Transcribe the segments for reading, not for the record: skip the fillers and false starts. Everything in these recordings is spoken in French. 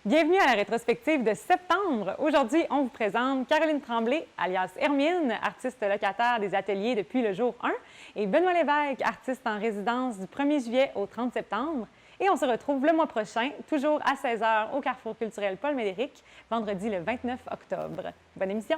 Bienvenue à la rétrospective de septembre. Aujourd'hui, on vous présente Caroline Tremblay, alias Hermine, artiste locataire des ateliers depuis le jour 1, et Benoît Lévesque, artiste en résidence du 1er juillet au 30 septembre. Et on se retrouve le mois prochain, toujours à 16h au Carrefour culturel Paul-Médéric, vendredi le 29 octobre. Bonne émission!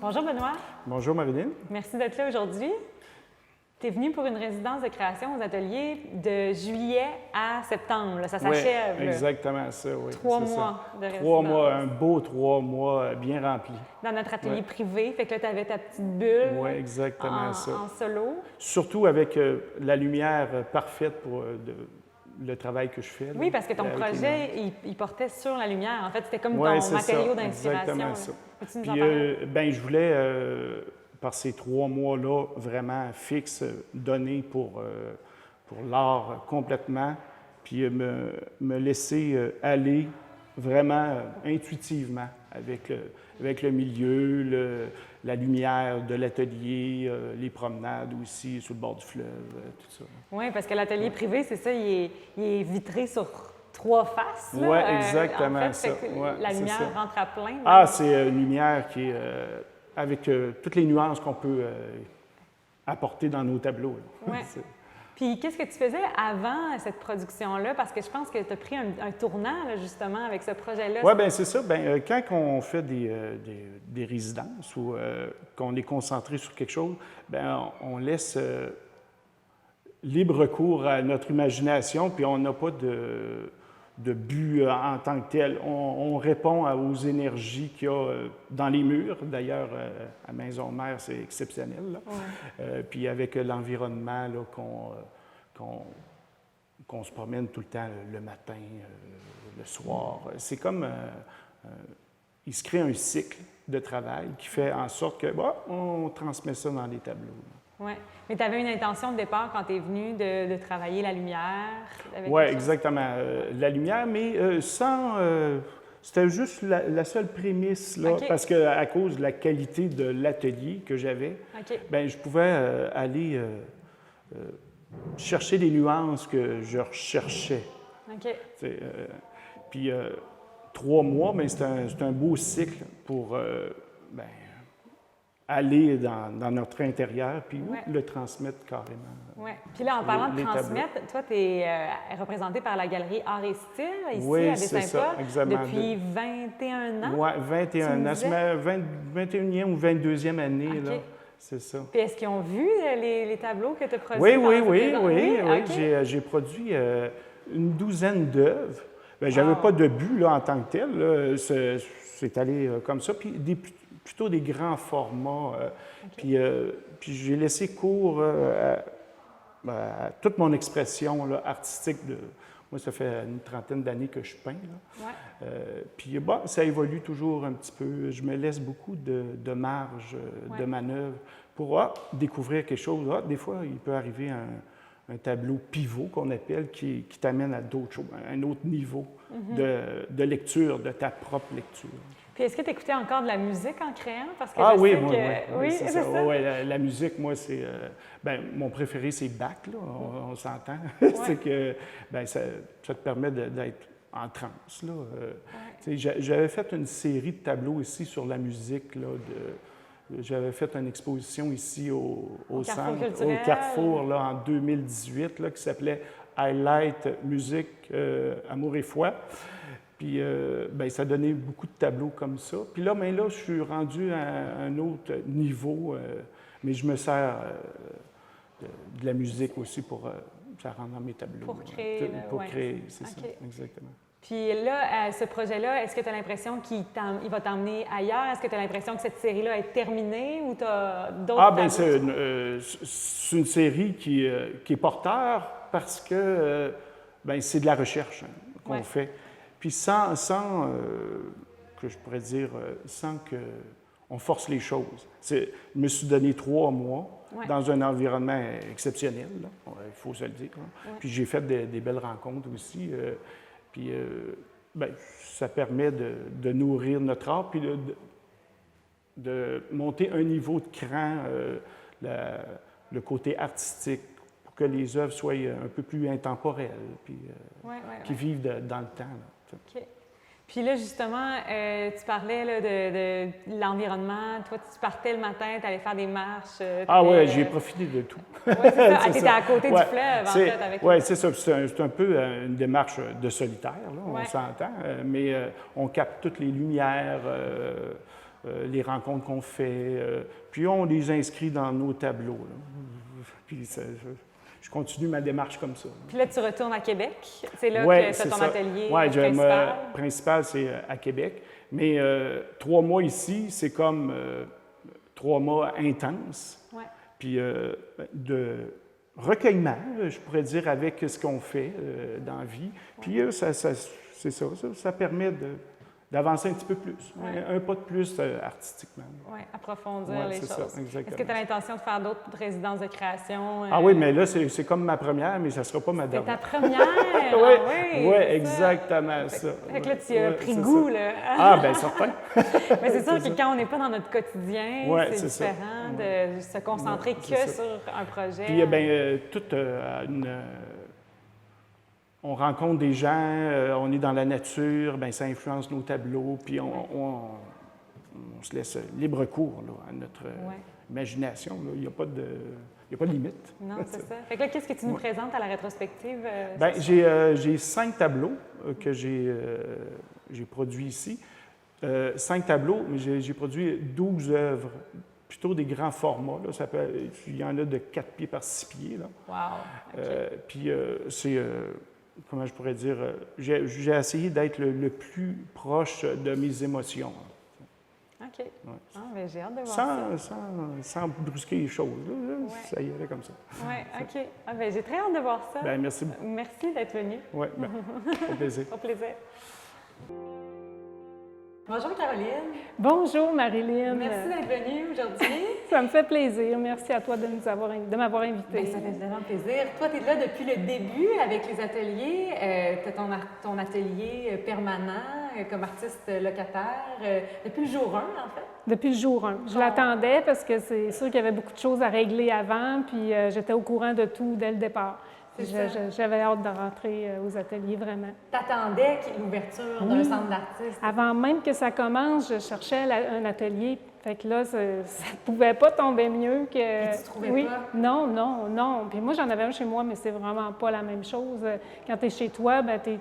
Bonjour Benoît. Bonjour Marilyn. Merci d'être là aujourd'hui. Tu es venu pour une résidence de création aux ateliers de juillet à septembre. Là, ça s'achève. Oui, exactement ça, oui. 3 mois de résidence. 3 mois, un beau 3 mois bien rempli. Dans notre atelier privé. Fait que là, tu avais ta petite bulle. Oui, exactement ça. En solo. Surtout avec la lumière parfaite pour le travail que je fais. Là, oui, parce que ton projet, il portait sur la lumière. En fait, c'était comme ton matériau d'inspiration. Exactement ça. Peux-tu nous Puis, en parler? je voulais, par ces 3 mois-là, vraiment fixes, donner pour l'art complètement, puis me laisser aller vraiment intuitivement avec le milieu, la lumière de l'atelier, les promenades aussi sur le bord du fleuve, tout ça. Oui, parce que l'atelier privé, c'est ça, il est vitré sur 3 faces. Oui, exactement en fait, ça. La lumière rentre à plein. Ah, c'est une lumière qui est avec toutes les nuances qu'on peut apporter dans nos tableaux. Oui. Puis, qu'est-ce que tu faisais avant cette production-là? Parce que je pense que tu as pris un tournant, là, justement, avec ce projet-là. Oui, bien, c'est ça. Bien, quand on fait des résidences ou qu'on est concentré sur quelque chose, bien, on laisse libre cours à notre imagination, puis on n'a pas de but en tant que tel. On répond aux énergies qu'il y a dans les murs. D'ailleurs, à Maison-Mère, c'est exceptionnel. Là. Ouais. Puis avec l'environnement qu'on se promène tout le temps, le matin, le soir. C'est comme... il se crée un cycle de travail qui fait en sorte que on transmet ça dans les tableaux. Oui. Mais tu avais une intention de départ quand tu es venu de travailler la lumière? Oui, exactement. La lumière, mais sans... c'était juste la seule prémisse, là, parce qu'à cause de la qualité de l'atelier que j'avais, bien, je pouvais aller chercher des nuances que je recherchais. Puis 3 mois, mais c'est un beau cycle pour... aller dans notre intérieur, puis le transmettre carrément. Oui. Puis là, en parlant de transmettre, toi, tu es représenté par la galerie Art et Style, ici, oui, à Baie-Saint-Paul, depuis 21 ans. Oui, 21 ans. C'est ma 21e ou 22e année, là. C'est ça. Puis est-ce qu'ils ont vu les tableaux que tu as produits? Oui. J'ai produit une douzaine d'œuvres. Bien, j'avais pas de but, là, en tant que tel. C'est allé comme ça. Puis plutôt des grands formats. Puis j'ai laissé cours à toute mon expression là, artistique. Moi, ça fait une trentaine d'années que je peins. Puis ça évolue toujours un petit peu. Je me laisse beaucoup de marge de manœuvre pour découvrir quelque chose. Des fois, il peut arriver un tableau pivot qu'on appelle qui t'amène à d'autres choses, un autre niveau de lecture, de ta propre lecture. Puis est-ce que tu écoutais encore de la musique en créant? Parce que oui, c'est ça. Oui, la musique, moi, c'est... mon préféré, c'est Bach, là, on s'entend. C'est que ça te permet d'être en transe, là. J'avais fait une série de tableaux ici sur la musique, là, j'avais fait une exposition ici au centre, au Carrefour, là, en 2018, là, qui s'appelait « Highlight Musique, Amour et foi ». Puis, ça donnait beaucoup de tableaux comme ça. Puis là, je suis rendu à un autre niveau, mais je me sers de la musique aussi pour ça rentre dans mes tableaux. Pour créer. Pour créer, c'est ça, exactement. Puis là, ce projet-là, est-ce que tu as l'impression qu'il va t'emmener ailleurs? Est-ce que tu as l'impression que cette série-là est terminée ou tu as d'autres tableaux? C'est une série qui est porteur parce que c'est de la recherche qu'on fait. Puis sans que je pourrais dire, sans qu'on force les choses. Je me suis donné 3 mois dans un environnement exceptionnel, il faut se le dire. Puis j'ai fait des belles rencontres aussi. Puis ça permet de nourrir notre art, puis de monter un niveau de cran, le côté artistique, pour que les œuvres soient un peu plus intemporelles, puis qui vivent dans le temps. Là. OK. Puis là, justement, tu parlais là, de l'environnement. Toi, tu partais le matin, tu allais faire des marches. Oui, j'ai profité de tout. Oui, c'est ça. Tu étais à côté du fleuve, en fait, avec Oui, c'est ça. C'est un peu une démarche de solitaire, là, on s'entend. Mais on capte toutes les lumières, les rencontres qu'on fait. Puis on les inscrit dans nos tableaux. Là. Puis je continue ma démarche comme ça. Puis là, tu retournes à Québec. C'est là que tu as ton atelier principal. Principal, c'est à Québec. Mais 3 mois ici, c'est comme 3 mois intenses. Ouais. Puis de recueillement, je pourrais dire, avec ce qu'on fait dans la vie. Puis ça permet d'avancer un petit peu plus, un pas de plus artistiquement. Oui, approfondir les choses. Est-ce que tu as l'intention de faire d'autres résidences de création? Oui, mais là, c'est comme ma première, mais ça ne sera pas ma dernière. C'est ta première? Oui, exactement ça. Fait que là, tu as pris goût, là. Bien, certain. Mais c'est sûr que quand on n'est pas dans notre quotidien, c'est différent de se concentrer que sur un projet. Puis, bien, on rencontre des gens, on est dans la nature, bien, ça influence nos tableaux, puis on se laisse libre cours là, à notre imagination. Là. Il n'y a pas de limite. Non, c'est ça. Fait que là, qu'est-ce que tu nous présentes à la rétrospective? Bien, j'ai 5 tableaux que j'ai produits ici. 5 tableaux, mais j'ai produit 12 œuvres, plutôt des grands formats. Là. Il y en a de 4 pieds par 6 pieds. Là. Wow! Okay. Puis c'est... comment je pourrais dire, j'ai essayé d'être le plus proche de mes émotions. OK. Ouais. Mais j'ai hâte de voir ça. Sans brusquer les choses. Là, ça y allait comme ça. Oui, OK. Ben, j'ai très hâte de voir ça. Bien, merci beaucoup. Merci d'être venu. Oui, au plaisir. Au plaisir. Bonjour Caroline. Bonjour Marilyn. Merci d'être venue aujourd'hui. Ça me fait plaisir. Merci à toi de m'avoir invitée. Bien, ça fait vraiment plaisir. Toi, tu es là depuis le début avec les ateliers. Tu as ton atelier permanent comme artiste locataire depuis le jour 1, en fait. Depuis le jour 1. Je l'attendais parce que c'est sûr qu'il y avait beaucoup de choses à régler avant, puis j'étais au courant de tout dès le départ. J'avais hâte de rentrer aux ateliers, vraiment. T'attendais l'ouverture d'un centre d'artistes? Avant même que ça commence, je cherchais un atelier. Fait que là, ça ne pouvait pas tomber mieux que... Et tu trouvais pas? Non. Puis moi, j'en avais un chez moi, mais c'est vraiment pas la même chose. Quand tu es chez toi, bien, tu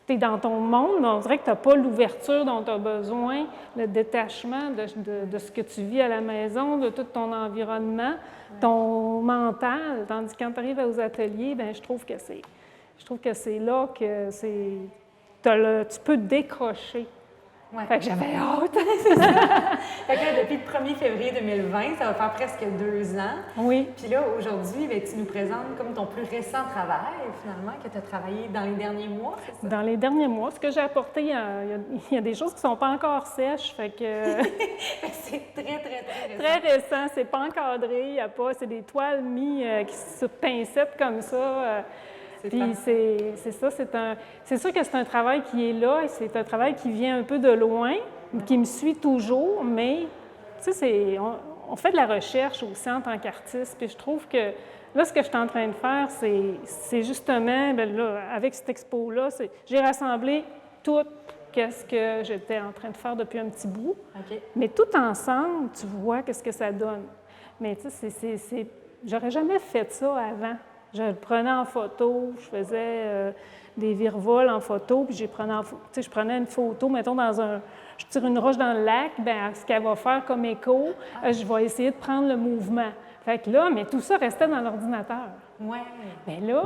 es dans ton monde, mais on dirait que tu n'as pas l'ouverture dont tu as besoin, le détachement de ce que tu vis à la maison, de tout ton environnement, ton mental. Tandis que quand tu arrives aux ateliers, bien, je trouve que c'est là que tu peux décrocher. Ouais. Fait que j'avais hâte. C'est ça. Fait que là, depuis le 1er février 2020, ça va faire presque 2 ans. Oui. Puis là, aujourd'hui, bien, tu nous présentes comme ton plus récent travail, finalement, que tu as travaillé dans les derniers mois, c'est ça? Dans les derniers mois. Ce que j'ai apporté, il y a des choses qui ne sont pas encore sèches, fait que... C'est très récent. Très récent, c'est pas encadré, il y a pas... C'est des toiles mises sur pincettes comme ça. Puis c'est ça, c'est sûr que c'est un travail qui est là, et c'est un travail qui vient un peu de loin, qui me suit toujours, mais tu sais, on fait de la recherche aussi en tant qu'artiste, puis je trouve que là, ce que je suis en train de faire, c'est justement, bien là, avec cette expo-là, j'ai rassemblé tout ce que j'étais en train de faire depuis un petit bout, mais tout ensemble, tu vois qu'est-ce que ça donne. Mais tu sais, j'aurais jamais fait ça avant. Je le prenais en photo, je faisais des virevols en photo, puis je prenais une photo, mettons, je tire une roche dans le lac, bien, ce qu'elle va faire comme écho, je vais essayer de prendre le mouvement. Fait que là, mais tout ça restait dans l'ordinateur. Oui. Bien là,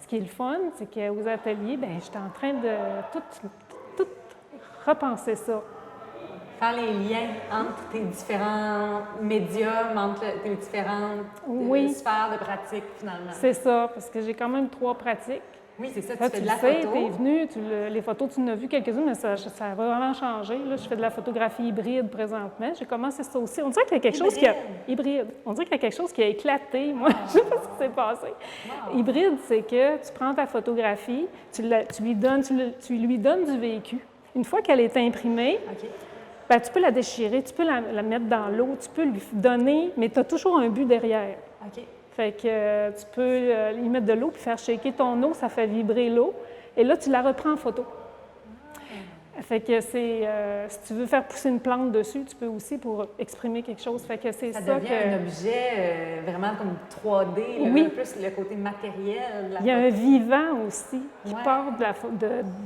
ce qui est le fun, c'est qu'aux ateliers, bien, je suis en train de tout repenser ça. Faire les liens entre tes différents médiums, entre tes différentes sphères de pratique, finalement. C'est ça, parce que j'ai quand même 3 pratiques. Oui, c'est ça, Là, tu fais de la photo. Tu es venu, les photos, tu en as vu quelques-unes, mais ça a vraiment changé. Là, je fais de la photographie hybride présentement. J'ai commencé ça aussi. On dirait qu'il y a quelque chose qui a... Hybride. On dirait qu'il y a quelque chose qui a éclaté. Moi, je ne sais pas ce qui s'est passé. Wow. Hybride, c'est que tu prends ta photographie, tu lui donnes du vécu. Une fois qu'elle est imprimée, ben, tu peux la déchirer, tu peux la mettre dans l'eau, tu peux lui donner, mais tu as toujours un but derrière. Fait que tu peux y mettre de l'eau puis faire shaker ton eau, ça fait vibrer l'eau. Et là, tu la reprends en photo. Fait que c'est... si tu veux faire pousser une plante dessus, tu peux aussi pour exprimer quelque chose. Fait que c'est ça devient un objet vraiment comme 3D, là, plus le côté matériel. Il y a un vivant aussi qui part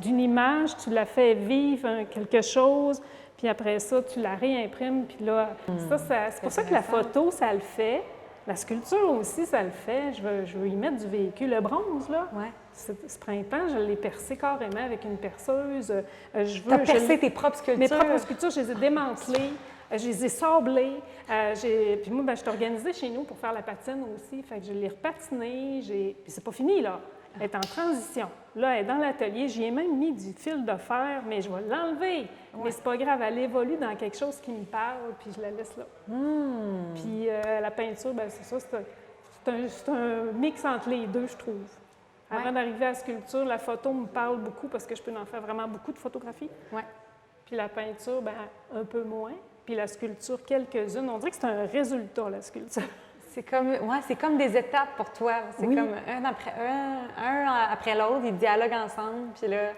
d'une image, tu la fais vivre quelque chose, puis après ça, tu la réimprimes, puis là... c'est pour ça que la photo, ça le fait. La sculpture aussi, ça le fait. Je veux y mettre du véhicule. Le bronze, là, ce printemps, je l'ai percé carrément avec une perceuse. Tu as percé tes propres sculptures? Mes propres sculptures, je les ai démantelées, je les ai sablées. Puis moi, je suis organisée chez nous pour faire la patine aussi. Fait que je l'ai repatinée. Puis c'est pas fini, là. Elle est en transition. Là, elle est dans l'atelier. J'y ai même mis du fil de fer, mais je vais l'enlever. Mais c'est pas grave, elle évolue dans quelque chose qui me parle, puis je la laisse là. Puis la peinture, bien, c'est ça, c'est un mix entre les deux, je trouve. Avant d'arriver à la sculpture, la photo me parle beaucoup parce que je peux en faire vraiment beaucoup de photographies. Puis la peinture, bien, un peu moins. Puis la sculpture, quelques-unes. On dirait que c'est un résultat, la sculpture. C'est comme des étapes pour toi. C'est comme un après l'autre, ils dialoguent ensemble, puis là,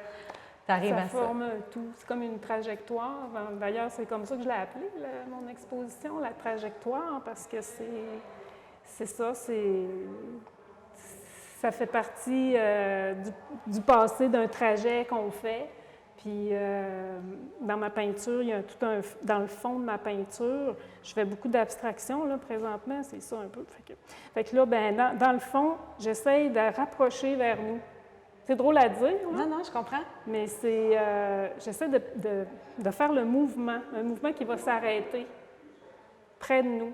tu arrives à ça. Ça forme un tout. C'est comme une trajectoire. D'ailleurs, c'est comme ça que je l'ai appelé, mon exposition, la trajectoire, parce que c'est ça, ça fait partie du passé, d'un trajet qu'on fait. Puis dans ma peinture, il y a dans le fond de ma peinture, je fais beaucoup d'abstraction, là, présentement, c'est ça un peu. Fait que là, ben, dans le fond, j'essaye de rapprocher vers nous. C'est drôle à dire, là. Non, je comprends. Mais j'essaie de faire le mouvement, un mouvement qui va s'arrêter près de nous.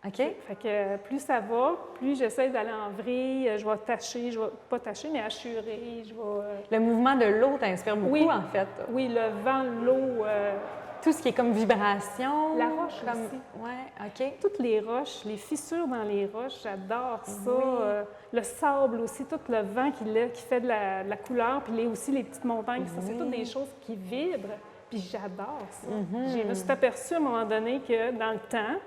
OK. Fait que plus ça va, plus j'essaie d'aller en vrille, je vais tâcher, pas tâcher, mais assurer, Le mouvement de l'eau t'inspire beaucoup, en fait. Oui, le vent, l'eau... Tout ce qui est comme vibration. La roche aussi. Oui, OK. Toutes les roches, les fissures dans les roches, j'adore ça. Le sable aussi, tout le vent qui fait de la couleur, puis aussi les petites montagnes, ça, c'est toutes des choses qui vibrent, puis j'adore ça. Je me suis aperçue à un moment donné que dans le temps,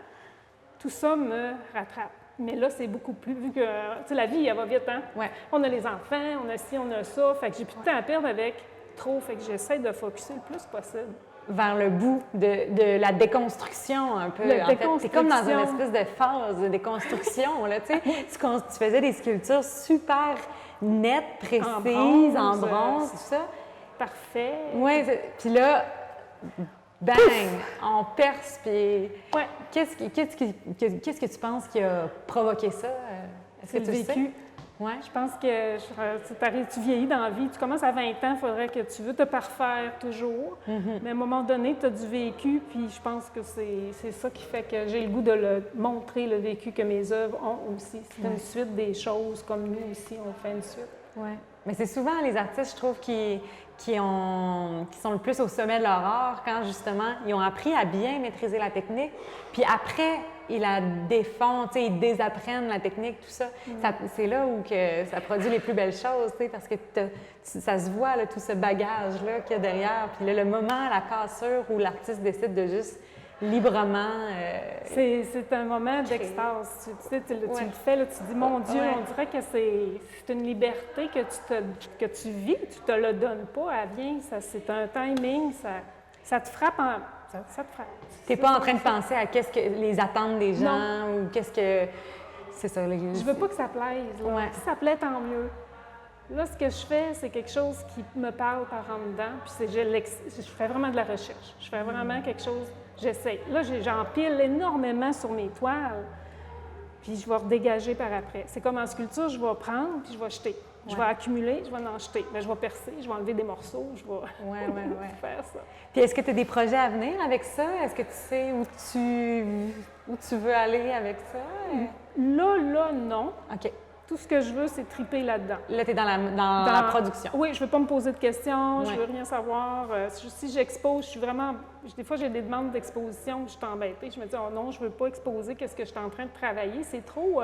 tout ça me rattrape. Mais là, c'est beaucoup plus, vu que, tu sais, la vie, elle va vite, hein? On a les enfants, on a ci, on a ça, fait que j'ai plus de temps à perdre avec trop, fait que j'essaie de focusser le plus possible. Vers le bout de la déconstruction, un peu. En fait, c'est comme dans une espèce de phase de déconstruction, là, tu sais. Tu faisais des sculptures super nettes, précises, en bronze, tout ça. Parfait. Oui, puis là... Bang! On perce, puis... Qu'est-ce que tu penses qui a provoqué ça? Est-ce que tu le vécu? Je pense que tu vieillis dans la vie. Tu commences à 20 ans, il faudrait que tu veux te parfaire toujours. Mais à un moment donné, tu as du vécu, puis je pense que c'est ça qui fait que j'ai le goût de le montrer, le vécu que mes œuvres ont aussi. C'est une suite des choses, comme nous aussi, on fait une suite. Oui. Mais c'est souvent les artistes, je trouve, qui sont le plus au sommet de leur art quand, justement, ils ont appris à bien maîtriser la technique, puis après, ils la défont, ils désapprennent la technique, tout ça. C'est là où que ça produit les plus belles choses, parce que ça se voit, là, tout ce bagage-là qu'il y a derrière. Puis là, le moment, la cassure où l'artiste décide de juste librement... C'est un moment d'extase. Tu le fais, là, tu dis, mon Dieu, on dirait que c'est une liberté que tu vis, tu te le donnes pas, elle vient, c'est un timing, ça te frappe ça te frappe. Tu n'es pas en train de penser à qu'est-ce que les attentes des gens ou qu'est-ce que... C'est ça. Je veux pas que ça plaise. Si ça plaît, tant mieux. Là, ce que je fais, c'est quelque chose qui me parle par en dedans, puis je fais vraiment de la recherche. Je fais vraiment quelque chose, j'essaie. Là, j'empile énormément sur mes toiles, puis je vais redégager par après. C'est comme en sculpture, je vais prendre, puis je vais jeter. Je vais accumuler, je vais en jeter. Bien, je vais percer, je vais enlever des morceaux, je vais Oui. faire ça. Puis est-ce que tu as des projets à venir avec ça? Est-ce que tu sais où tu veux aller avec ça? Là, non. OK. Tout ce que je veux, c'est triper là-dedans. Là, tu es dans la production. Oui, je ne veux pas me poser de questions, je Ouais. ne veux rien savoir. Si j'expose, je suis vraiment... Des fois, j'ai des demandes d'exposition, je suis embêtée. Je me dis, oh non, je ne veux pas exposer qu'est-ce que je suis en train de travailler. C'est trop...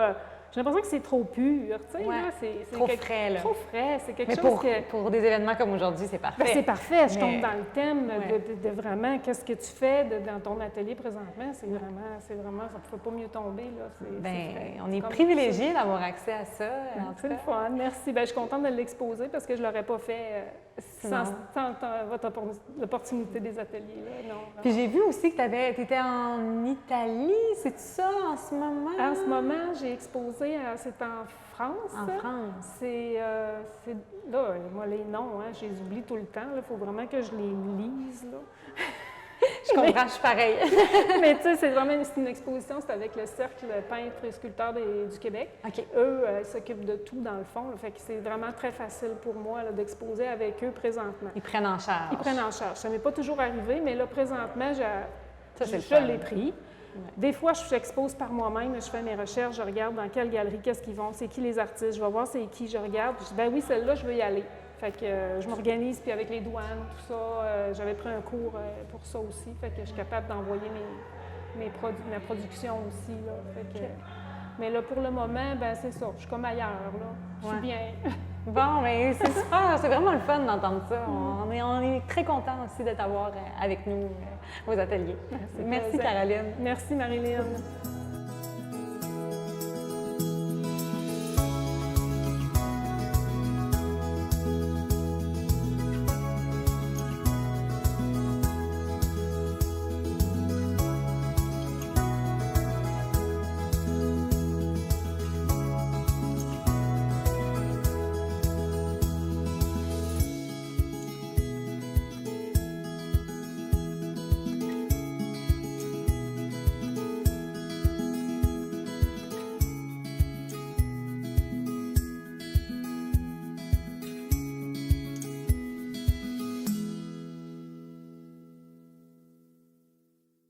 j'ai l'impression que c'est trop pur, tu sais, Ouais. là. C'est Trop frais, là. Trop frais, c'est quelque Mais chose pour des événements comme aujourd'hui, c'est parfait. Ben, c'est parfait, je Mais- tombe dans le thème Ouais. de vraiment qu'est-ce que tu fais dans ton atelier présentement. C'est vraiment, ça ne peut pas mieux tomber, là. On est comme privilégiés d'avoir accès à ça. En tout C'est le cas. fun, merci. Ben, je suis contente de l'exposer parce que je ne l'aurais pas fait Sinon. sans l'opportunité des ateliers. Là. Non, Puis j'ai vu aussi que tu étais en Italie, c'est ça en ce moment? en ce moment, j'ai exposé, c'est en France. En France. Là, moi, les noms, hein, je les oublie tout le temps. Il faut vraiment que je les lise. Là. Je comprends, je suis pareil. Mais tu sais, c'est une exposition, c'est avec le Cercle peintre et sculpteur du Québec. OK. Eux, ils s'occupent de tout dans le fond. Là, fait que c'est vraiment très facile pour moi là, d'exposer avec eux présentement. Ils prennent en charge. Ils prennent en charge. Ça m'est pas toujours arrivé, mais là, présentement, Ça, c'est le je fun. l'ai pris. Des fois, j'expose par moi-même, je fais mes recherches, je regarde dans quelle galerie, qu'est-ce qu'ils vont, c'est qui les artistes, je vais voir c'est qui, je regarde, je dis, ben oui, celle-là, je veux y aller. Fait que je m'organise, puis avec les douanes, tout ça, j'avais pris un cours pour ça aussi, fait que je suis capable d'envoyer ma production aussi, là. Fait que, mais là, pour le moment, ben c'est ça, je suis comme ailleurs, là. Je suis Ouais. bien. Bon, mais c'est super, c'est vraiment le fun d'entendre ça. On est très contents aussi de t'avoir avec nous aux ateliers. Merci plaisant. Caroline. Merci, Marilyn.